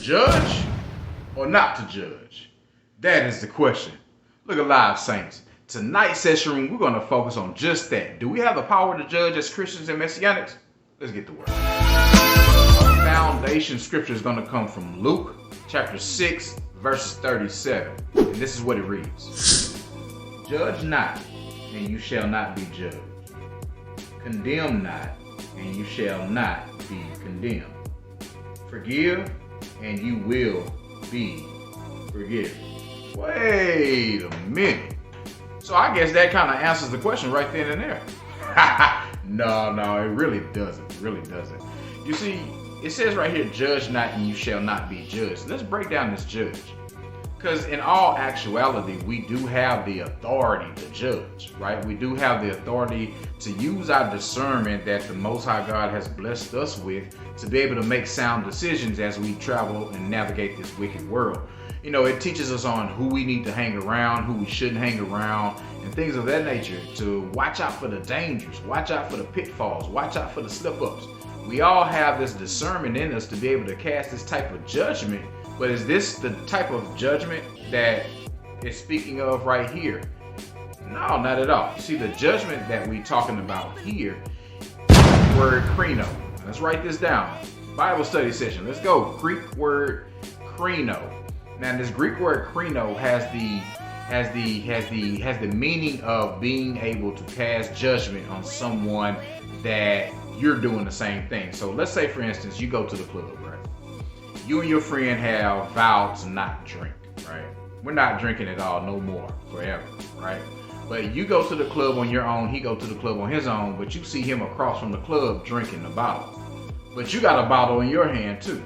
judge or not to judge? That is the question. Look alive, saints. Tonight's session, we're going to focus on just that. Do we have the power to judge as Christians and Messianics? Let's get to work. Our foundation scripture is going to come from Luke chapter 6, verses 37. And this is what it reads. Judge not, and you shall not be judged. Condemn not, and you shall not be condemned. Forgive, and you will be forgiven. Wait a minute. So I guess that kind of answers the question right then and there. No, it really doesn't. It really doesn't. You see, it says right here, judge not and you shall not be judged. Let's break down this judge. Because in all actuality, we do have the authority to judge, right? We do have the authority to use our discernment that the Most High God has blessed us with to be able to make sound decisions as we travel and navigate this wicked world. You know, it teaches us on who we need to hang around, who we shouldn't hang around, and things of that nature, to watch out for the dangers, watch out for the pitfalls, watch out for the slip-ups. We all have this discernment in us to be able to cast this type of judgment, but is this the type of judgment that it's speaking of right here? No, not at all. You see, the judgment that we're talking about here, word krino. Let's write this down. Bible study session. Let's go. Greek word krino. Now, this Greek word krino has the meaning of being able to cast judgment on someone that you're doing the same thing. So let's say, for instance, you go to the club, right? You and your friend have vowed to not drink, right? We're not drinking at all, no more, forever, right? But you go to the club on your own, he go to the club on his own, but you see him across from the club drinking the bottle. But you got a bottle in your hand too.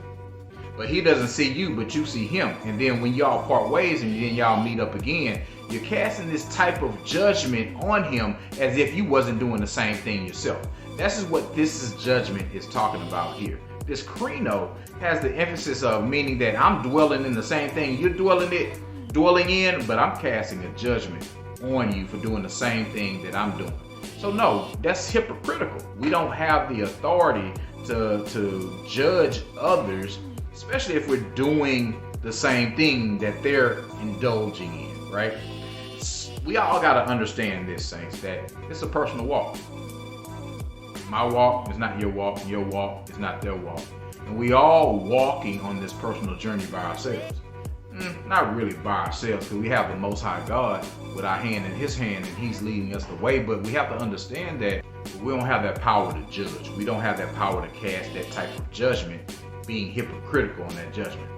But he doesn't see you, but you see him. And then when y'all part ways and then y'all meet up again, you're casting this type of judgment on him as if you wasn't doing the same thing yourself. This is judgment is talking about here. This krino has the emphasis of meaning that I'm dwelling in the same thing you're dwelling in, but I'm casting a judgment on you for doing the same thing that I'm doing. So no, that's hypocritical. We don't have the authority to judge others, especially if we're doing the same thing that they're indulging in, right? We all got to understand this, saints, that it's a personal walk. My walk is not your walk is not their walk. And we all walking on this personal journey by ourselves. Not really by ourselves, because we have the Most High God with our hand in his hand and he's leading us the way, but we have to understand that we don't have that power to judge. We don't have that power to cast that type of judgment, being hypocritical on that judgment.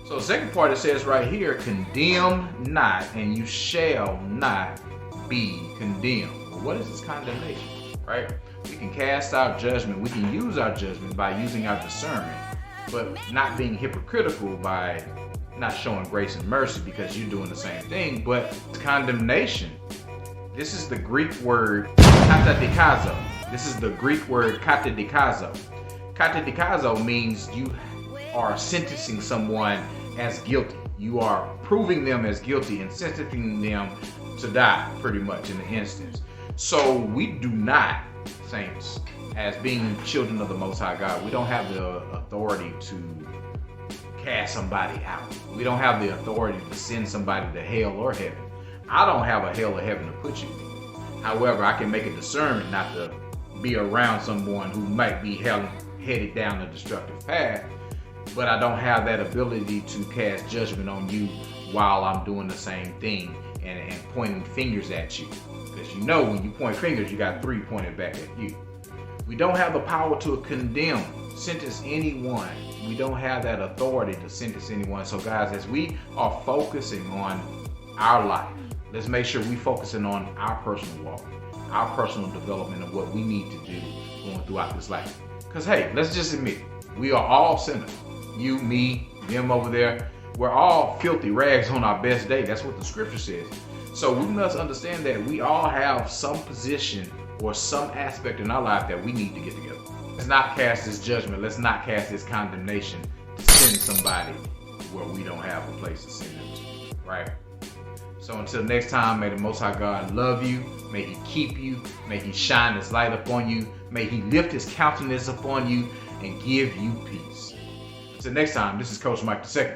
So the second part, it says right here, condemn not and you shall not be condemned. Well, what is this condemnation, right? We can cast our judgment, we can use our judgment by using our discernment, but not being hypocritical by not showing grace and mercy because you're doing the same thing. But condemnation, this is the Greek word katadikazo. This is the Greek word katadikazo. Katadikazo means you are sentencing someone as guilty. You are proving them as guilty and sentencing them to die, pretty much in the instance. So we do not, saints, as being children of the Most High God, we don't have the authority to cast somebody out. We don't have the authority to send somebody to hell or heaven. I don't have a hell or heaven to put you in. However, I can make a discernment not to be around someone who might be headed down a destructive path, but I don't have that ability to cast judgment on you while I'm doing the same thing and pointing fingers at you. Because you know, when you point fingers, you got three pointed back at you. We don't have the power to condemn, sentence anyone. We don't have that authority to sentence anyone. So guys, as we are focusing on our life, let's make sure we're focusing on our personal walk, our personal development of what we need to do going throughout this life. Because hey, let's just admit, we are all sinners. You, me, them over there. We're all filthy rags on our best day. That's what the scripture says. So we must understand that we all have some position or some aspect in our life that we need to get together. Let's not cast this judgment. Let's not cast this condemnation to send somebody where we don't have a place to send them to, right? So until next time, may the Most High God love you. May he keep you. May he shine his light upon you. May he lift his countenance upon you and give you peace. Until Until next time, this is Coach Mike II.